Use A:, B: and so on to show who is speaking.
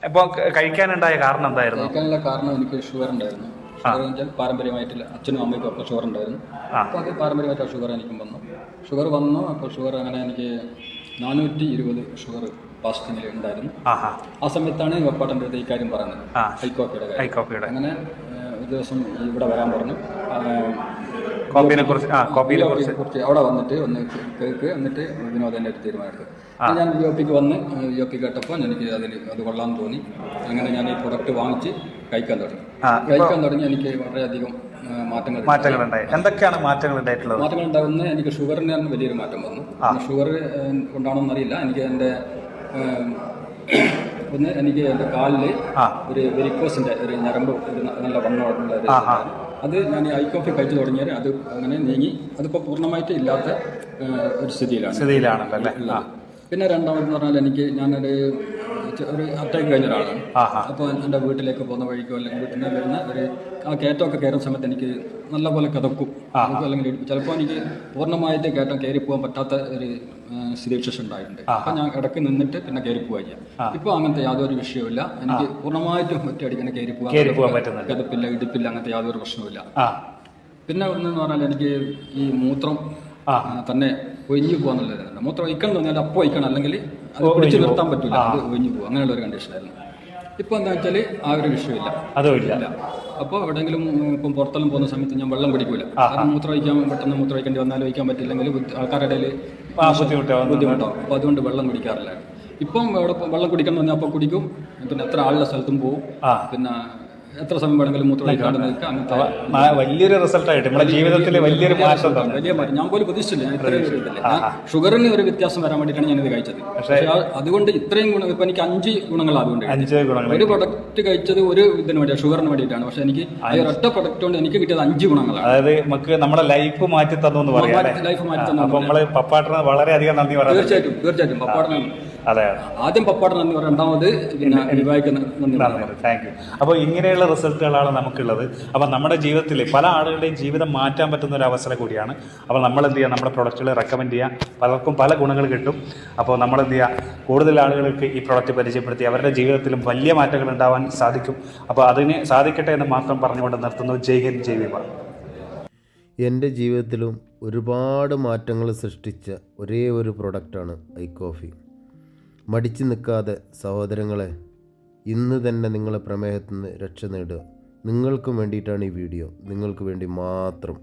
A: ഇപ്പോൾ കഴിക്കാനുണ്ടായ കാരണം എന്തായിരുന്നു?
B: കഴിക്കാനുള്ള കാരണം എനിക്ക് ഷുഗർ ഉണ്ടായിരുന്നു. ഷുഗർ വെച്ചാൽ പാരമ്പര്യമായിട്ടില്ല, അച്ഛനും അമ്മയ്ക്കും ഒക്കെ ഷുഗർ ഉണ്ടായിരുന്നു. അപ്പോൾ അത് പാരമ്പര്യമായിട്ട് ഷുഗർ എനിക്കും വന്നു. ഷുഗർ വന്നു. അപ്പോൾ ഷുഗർ അങ്ങനെ എനിക്ക് 420 ഷുഗർ ഫാസ്റ്റിങ്ങിൽ ഉണ്ടായിരുന്നു. ആ സമയത്താണ് വെപ്പാട്ടൻ്റെ അടുത്ത് ഈ കാര്യം പറയുന്നത്, ഹൈക്കോപ്പിയുടെ. അങ്ങനെ ഒരു ദിവസം ഇവിടെ വരാൻ പറഞ്ഞു. കോപ്പിയെ കുറിച്ച് അവിടെ വന്നിട്ട് ഒന്ന് കേൾക്ക്, എന്നിട്ട് വിനോദൻ്റെ ഒരു തീരുമാനമെടുത്തു. ഞാൻ വിഒപിക്ക് വന്ന് വിഒപി കേട്ടപ്പോൾ എനിക്ക് അത് കൊള്ളാമെന്ന് തോന്നി. അങ്ങനെ ഞാൻ ഈ പ്രൊഡക്റ്റ് വാങ്ങിച്ച് കഴിക്കാൻ തുടങ്ങി. എനിക്ക് വളരെയധികം
A: മാറ്റങ്ങളുണ്ടായി. എന്തൊക്കെയാണ് മാറ്റങ്ങൾ ഉണ്ടായിട്ടുള്ളത്?
B: മാറ്റങ്ങൾ ഉണ്ടാകുന്നത് എനിക്ക് ഷുഗറിന് തന്നെ വലിയൊരു മാറ്റം വന്നു. ഷുഗർ കൊണ്ടാണോന്ന് അറിയില്ല, എനിക്ക് എനിക്ക് എൻ്റെ കാലിൽ ഒരു വെരിക്കോസിൻ്റെ ഒരു ഞരമ്പ് ഒരു നല്ല വണ്ണമുള്ള അത് ഞാൻ ഈ ഐക്കോഫി കഴിച്ചു തുടങ്ങിയാൽ അത് അങ്ങനെ നീങ്ങി, അതിപ്പോൾ പൂർണ്ണമായിട്ട് ഇല്ലാത്ത ഒരു സ്ഥിതിയിലാണ്. പിന്നെ രണ്ടാമതെന്ന് പറഞ്ഞാൽ ഞാനൊരു അറ്റാക്ക് കഴിഞ്ഞ ഒരാളാണ്. അപ്പോൾ എൻ്റെ വീട്ടിലേക്ക് പോകുന്ന വഴിക്കോ അല്ലെങ്കിൽ വീട്ടിൽ നിന്ന് വരുന്ന ആ കയറ്റമൊക്കെ കയറുന്ന സമയത്ത് എനിക്ക് നല്ലപോലെ കിതക്കും. അല്ലെങ്കിൽ ചിലപ്പോൾ എനിക്ക് പൂർണ്ണമായിട്ട് കയറ്റം കയറി പോകാൻ പറ്റാത്ത ഒരു സ്ഥിതിവിശേഷം ഉണ്ടായിട്ടുണ്ട്. അപ്പം ഞാൻ ഇടയ്ക്ക് നിന്നിട്ട് പിന്നെ കയറി പോവുക ചെയ്യാം. ഇപ്പോൾ അങ്ങനത്തെ യാതൊരു വിഷയവുമില്ല. എനിക്ക് പൂർണ്ണമായിട്ടും ഒറ്റയടിക്കന്നെ കയറി പോകാൻ കിതപ്പില്ല, ഇടുപ്പില്ല, അങ്ങനത്തെ യാതൊരു പ്രശ്നവുമില്ല. പിന്നെ ഒന്നെന്ന് പറഞ്ഞാൽ എനിക്ക് ഈ മൂത്രം തന്നെ ഒഴിഞ്ഞു പോകാന്നുള്ളതാണ്. മൂത്രം ഒഴിക്കണം തോന്നിയാൽ അപ്പോൾ ഒഴിക്കണം, അല്ലെങ്കിൽ അത് പിടിച്ചു നിർത്താൻ പറ്റില്ല, അത് ഒഴിഞ്ഞു പോകും. അങ്ങനെയുള്ള ഒരു കണ്ടീഷനായിരുന്നു. ഇപ്പോൾ എന്താ വെച്ചാൽ ആ ഒരു വിഷയമില്ല, അതുമില്ല. അപ്പോൾ എവിടെയെങ്കിലും ഇപ്പം പുറത്തെല്ലാം പോകുന്ന സമയത്ത് ഞാൻ വെള്ളം കുടിക്കൂല. കാരണം മൂത്രം ഒഴിക്കാൻ പെട്ടെന്ന് മൂത്രം ഒഴിക്കേണ്ടി വന്നാലും ഒഴിക്കാൻ പറ്റില്ലെങ്കിൽ ആൾക്കാരുടെ ഇടയിൽ ബുദ്ധിമുട്ടാവും. അപ്പോൾ അതുകൊണ്ട് വെള്ളം കുടിക്കാറില്ല. ഇപ്പം എവിടെ വെള്ളം കുടിക്കണം എന്ന് പറഞ്ഞാൽ അപ്പോൾ കുടിക്കും. പിന്നെ എത്ര ആളുടെ സ്ഥലത്തും പോകും. പിന്നെ എത്ര സമയം വേണമെങ്കിലും മൂത്രം ഒഴിക്കാണ്ട് നിൽക്കുക. അങ്ങനത്തെ
A: വലിയൊരു റിസൾട്ടായിട്ട് നമ്മുടെ ജീവിതത്തിൽ വലിയൊരു മാറ്റം.
B: ഞാൻ പോലും പ്രതീക്ഷിച്ചില്ല ഞാൻ ഇത്രയും ഷുഗറിന് ഒരു വ്യത്യാസം വരാൻ വേണ്ടിയിട്ടാണ് ഞാനിത് കഴിച്ചത്. പക്ഷേ അതുകൊണ്ട് ഇത്രയും ഗുണം, ഇപ്പം എനിക്ക് 5 ഗുണങ്ങൾ അതുകൊണ്ട്. ഒരു പ്രൊഡക്റ്റ് കഴിച്ചത് ഒരു ഇതിന് വേണ്ടിയാണ്, ഷുഗറിന് വേണ്ടിയിട്ടാണ്. പക്ഷെ എനിക്ക് ഈ ഒറ്റ പ്രൊഡക്റ്റ് കൊണ്ട് എനിക്ക് കിട്ടിയത് 5 ഗുണങ്ങളാണ്. അതായത് നമുക്ക് നമ്മുടെ ലൈഫ് മാറ്റി തന്നു എന്ന് പറയാം. ലൈഫ് മാറ്റി തന്നു.
A: നമ്മൾ പപ്പാട്ടിന് വളരെയധികം നന്ദി പറയാം.
B: തീർച്ചയായിട്ടും പപ്പാടിന് ആദ്യം പപ്പാട് നന്ദി പറയാം, രണ്ടാമത് പിന്നെ വിവാഹിക്ക് നന്ദി പറയാം.
A: Thank you. അപ്പോൾ ഇങ്ങനെയുള്ള റിസൾട്ടുകളാണ് നമുക്കുള്ളത്. അപ്പോൾ നമ്മുടെ ജീവിതത്തിൽ പല ആളുകളുടെയും ജീവിതം മാറ്റാൻ പറ്റുന്ന ഒരു അവസരം കൂടിയാണ്. അപ്പോൾ നമ്മൾ എന്ത് ചെയ്യുക, നമ്മുടെ പ്രൊഡക്റ്റുകൾ റെക്കമെൻഡ് ചെയ്യുക. പലർക്കും പല ഗുണങ്ങൾ കിട്ടും. അപ്പോൾ നമ്മൾ എന്ത് ചെയ്യുക, കൂടുതൽ ആളുകൾക്ക് ഈ പ്രൊഡക്റ്റ് പരിചയപ്പെടുത്തി അവരുടെ ജീവിതത്തിലും വലിയ മാറ്റങ്ങൾ ഉണ്ടാവാൻ സാധിക്കും. അപ്പോൾ അതിന് സാധിക്കട്ടെ എന്ന് മാത്രം പറഞ്ഞുകൊണ്ട് നിർത്തുന്നു. ജയ് ഹിന്ദ്, ജയ് വിവാ.
C: എൻ്റെ ജീവിതത്തിലും ഒരുപാട് മാറ്റങ്ങൾ സൃഷ്ടിച്ച ഒരേ ഒരു പ്രൊഡക്റ്റാണ് ഐക്കോഫി. മടിച്ചു നിൽക്കാതെ സഹോദരങ്ങളെ, ഇന്ന് തന്നെ നിങ്ങളെ പ്രമേഹത്തിൽ നിന്ന് രക്ഷ നേടുക. നിങ്ങൾക്കും വേണ്ടിയിട്ടാണ് ഈ വീഡിയോ, നിങ്ങൾക്ക് വേണ്ടി മാത്രം.